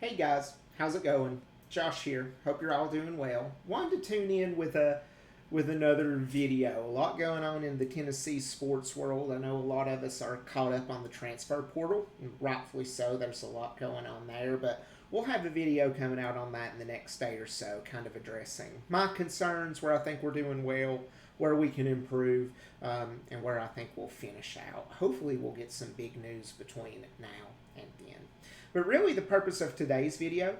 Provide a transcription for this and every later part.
Hey guys, how's it going? Josh here. Hope you're all doing well. Wanted to tune in with another video. A lot going on in the Tennessee sports world. I know a lot of us are caught up on the transfer portal, and rightfully so. There's a lot going on there, but we'll have a video coming out on that in the next day or so, kind of addressing my concerns, where I think we're doing well, where we can improve, and where I think we'll finish out. Hopefully, we'll get some big news between now and then. But really, the purpose of today's video,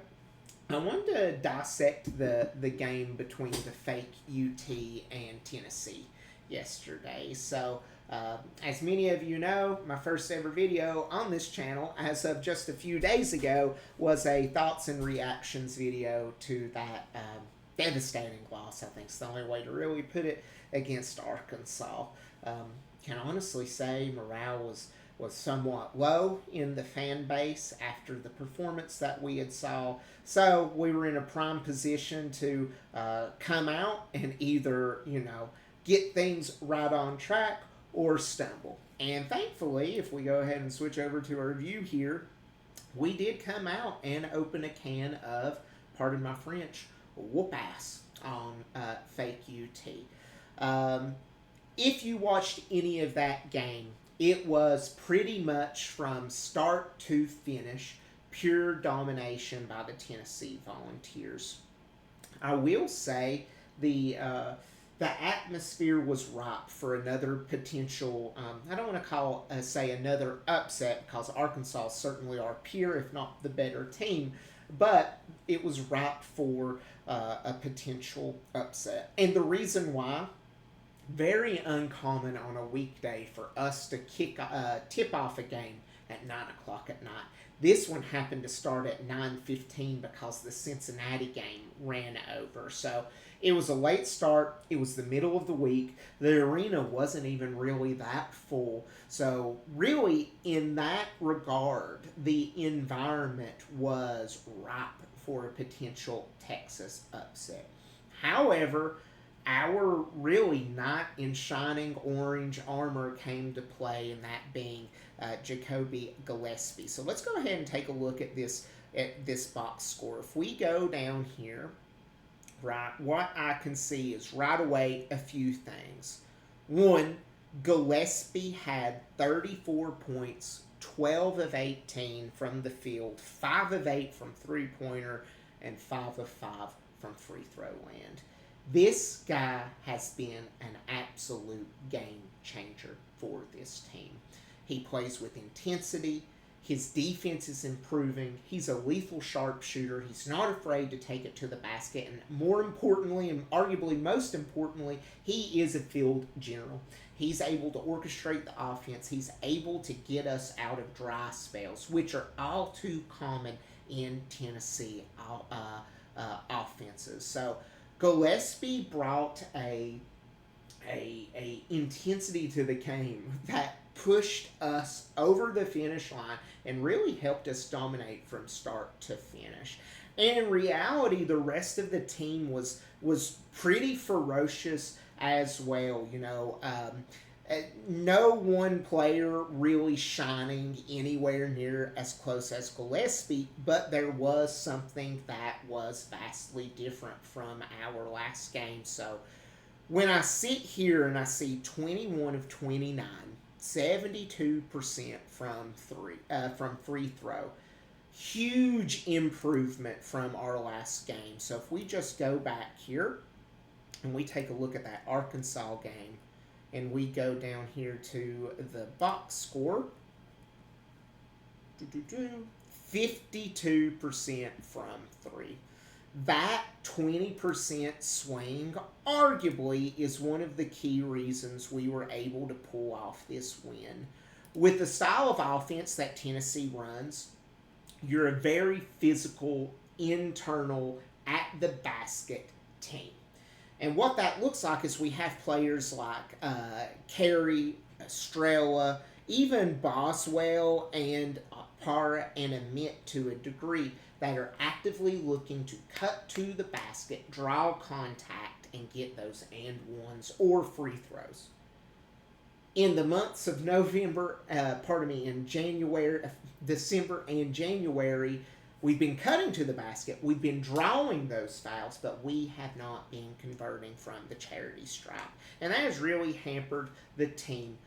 I wanted to dissect the game between the fake UT and Tennessee yesterday. So, as many of you know, my first ever video on this channel, as of just a few days ago, was a thoughts and reactions video to that devastating loss. I think it's the only way to really put it, against Arkansas. Can honestly say morale was somewhat low in the fan base after the performance that we had saw. So we were in a prime position to come out and either, get things right on track or stumble. And thankfully, if we go ahead and switch over to our view here, we did come out and open a can of, pardon my French, whoop ass on fake UT. If you watched any of that game, it was pretty much from start to finish pure domination by the Tennessee Volunteers. I will say the atmosphere was ripe for another potential. I don't want to say another upset, because Arkansas certainly are peer, if not the better team, but it was ripe for a potential upset. And the reason why, very uncommon on a weekday for us to tip off a game at 9 o'clock at night. This one happened to start at 9:15 because the Cincinnati game ran over. So it was a late start. It was the middle of the week. The arena wasn't even really that full. So really, in that regard, the environment was ripe for a potential Texas upset. However, our really knight in shining orange armor came to play, and that being Jacoby Gillespie. So let's go ahead and take a look at this box score. If we go down here, right, what I can see is right away a few things. One, Gillespie had 34 points, 12 of 18 from the field, 5 of 8 from three-pointer, and 5 of 5 from free throw land. This guy has been an absolute game changer for this team. He plays with intensity. His defense is improving. He's a lethal sharpshooter. He's not afraid to take it to the basket. And more importantly, and arguably most importantly, he is a field general. He's able to orchestrate the offense. He's able to get us out of dry spells, which are all too common in Tennessee offenses. So Gillespie brought a intensity to the game that pushed us over the finish line and really helped us dominate from start to finish. And in reality, the rest of the team was pretty ferocious as well. No one player really shining anywhere near as close as Gillespie, but there was something that was vastly different from our last game. So when I sit here and I see 21 of 29, 72% from free throw, huge improvement from our last game. So if we just go back here and we take a look at that Arkansas game, and we go down here to the box score, 52% from three. That 20% swing arguably is one of the key reasons we were able to pull off this win. With the style of offense that Tennessee runs, you're a very physical, internal, at the basket team. And what that looks like is we have players like Carey, Estrella, even Boswell and Parra and Ament to a degree that are actively looking to cut to the basket, draw contact, and get those and ones or free throws. In the months of December and January, We've been cutting to the basket. We've been drawing those fouls, but we have not been converting from the charity stripe. And that has really hampered the team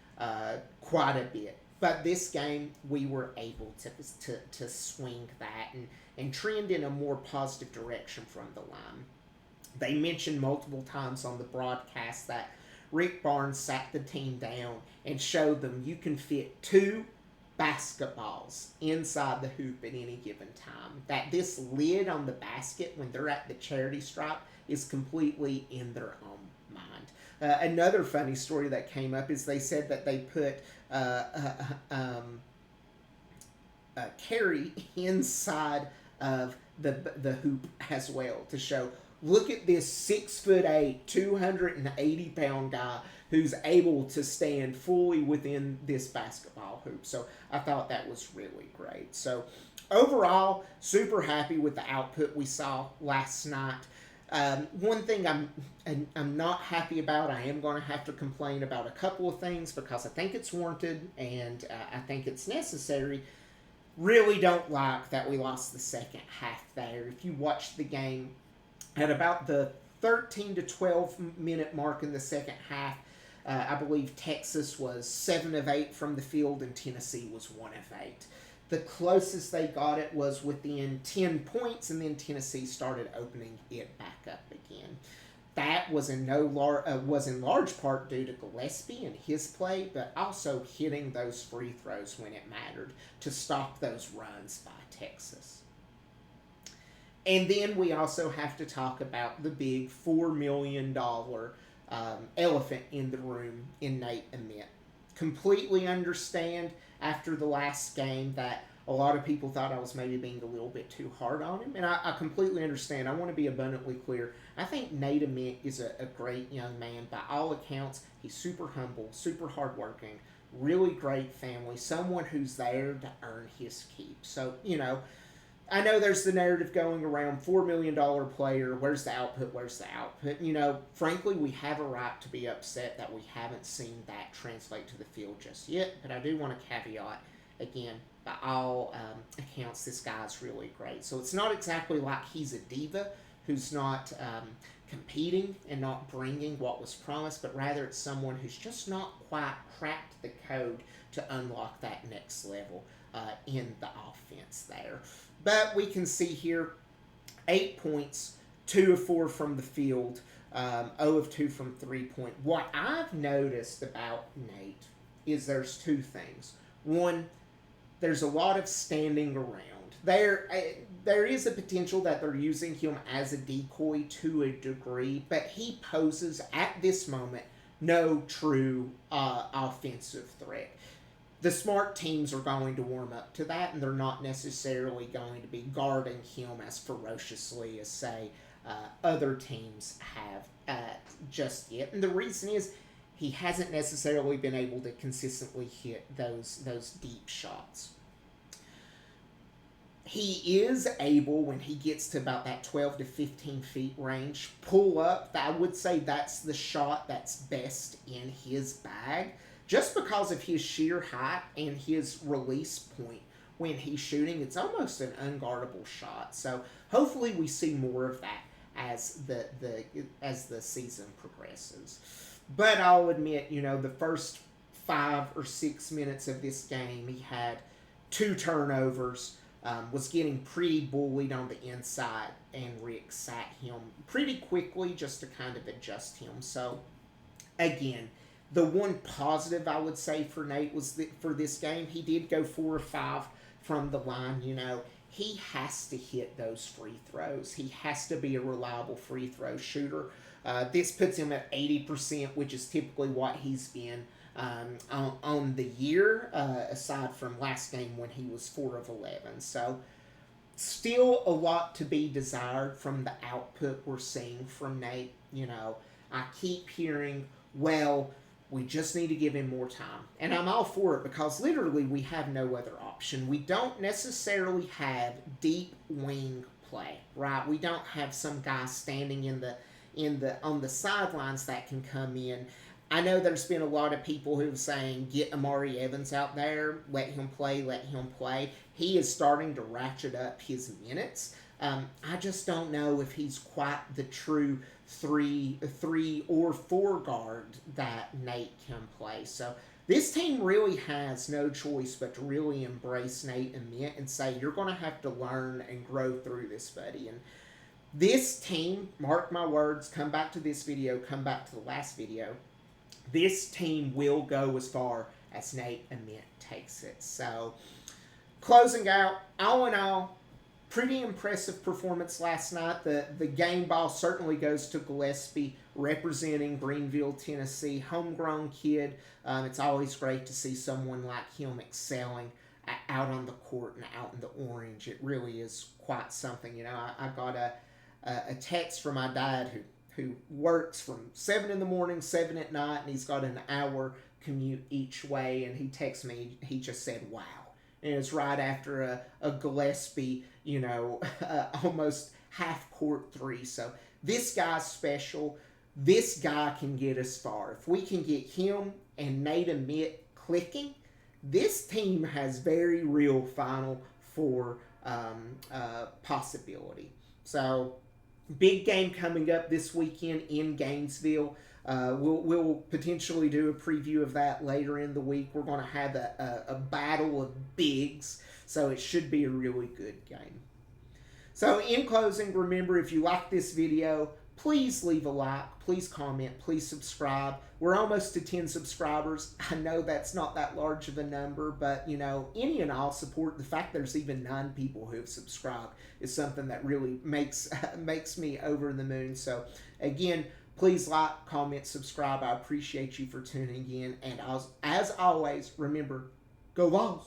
quite a bit. But this game, we were able to swing that and trend in a more positive direction from the line. They mentioned multiple times on the broadcast that Rick Barnes sat the team down and showed them you can fit 2 basketballs inside the hoop at any given time. That this lid on the basket when they're at the charity stripe is completely in their own mind. Another funny story that came up is they said that they put Carey inside of the hoop as well to show, look at this 6'8", 280-pound guy who's able to stand fully within this basketball hoop. So I thought that was really great. So overall, super happy with the output we saw last night. One thing I'm not happy about, I am going to have to complain about a couple of things because I think it's warranted and I think it's necessary. Really don't like that we lost the second half there. If you watch the game, at about the 13 to 12 minute mark in the second half, I believe Texas was 7 of 8 from the field and Tennessee was 1 of 8. The closest they got it was within 10 points, and then Tennessee started opening it back up again. That was in large part due to Gillespie and his play, but also hitting those free throws when it mattered to stop those runs by Texas. And then we also have to talk about the big $4 million elephant in the room in Nate Ament. Completely understand after the last game that a lot of people thought I was maybe being a little bit too hard on him, and I completely understand. I want to be abundantly clear. I think Nate Ament is a great young man. By all accounts, he's super humble, super hardworking, really great family, someone who's there to earn his keep. So, I know there's the narrative going around, $4 million player, where's the output, frankly, we have a right to be upset that we haven't seen that translate to the field just yet, but I do want to caveat, again, by all accounts, this guy's really great. So it's not exactly like he's a diva who's not competing and not bringing what was promised, but rather it's someone who's just not quite cracked the code to unlock that next level in the offense there. But we can see here 8 points, 2 of 4 from the field, 0 of 2 from 3-point. What I've noticed about Nate is there's 2 things. One, there's a lot of standing around. There is a potential that they're using him as a decoy to a degree, but he poses at this moment no true offensive threat. The smart teams are going to warm up to that, and they're not necessarily going to be guarding him as ferociously as, say, other teams have just yet. And the reason is he hasn't necessarily been able to consistently hit those deep shots. He is able, when he gets to about that 12 to 15 feet range, pull up. I would say that's the shot that's best in his bag, just because of his sheer height and his release point when he's shooting. It's almost an unguardable shot. So hopefully we see more of that as the season progresses. But I'll admit, the first 5 or 6 minutes of this game, he had 2 turnovers, was getting pretty bullied on the inside, and Rick sat him pretty quickly just to kind of adjust him. So, again, the one positive I would say for Nate was that for this game, he did go 4 or 5 from the line. He has to hit those free throws. He has to be a reliable free throw shooter. This puts him at 80%, which is typically what he's been on the year, aside from last game when he was 4 of 11. So still a lot to be desired from the output we're seeing from Nate. I keep hearing, well, we just need to give him more time. And I'm all for it because literally we have no other option. We don't necessarily have deep wing play, right? We don't have some guy standing on the sidelines that can come in. I know there's been a lot of people who are saying, get Amari Evans out there, let him play, let him play. He is starting to ratchet up his minutes. I just don't know if he's quite the true three or four guard that Nate can play. So this team really has no choice but to really embrace Nate Ament and say, you're going to have to learn and grow through this, buddy. And this team, mark my words, come back to this video, come back to the last video, this team will go as far as Nate Ament takes it. So, closing out, all in all, pretty impressive performance last night. The game ball certainly goes to Gillespie, representing Greenville, Tennessee. Homegrown kid. It's always great to see someone like him excelling out on the court and out in the orange. It really is quite something. You know, I got a text from my dad who works from 7 in the morning, 7 at night, and he's got an hour commute each way, and he texts me, he just said, wow. And it's right after a Gillespie, you know, almost half-court three. So this guy's special. This guy can get us far. If we can get him and Nate Ament clicking, this team has very real Final Four possibility. So big game coming up this weekend in Gainesville. We'll potentially do a preview of that later in the week. We're going to have a battle of bigs, so it should be a really good game. So in closing, remember, if you like this video, please leave a like, please comment, please subscribe. We're almost to 10 subscribers. I know that's not that large of a number, but, you know, any and all support, the fact there's even 9 people who have subscribed is something that really makes me over the moon. So, again, please like, comment, subscribe. I appreciate you for tuning in. And as always, remember, go Vols!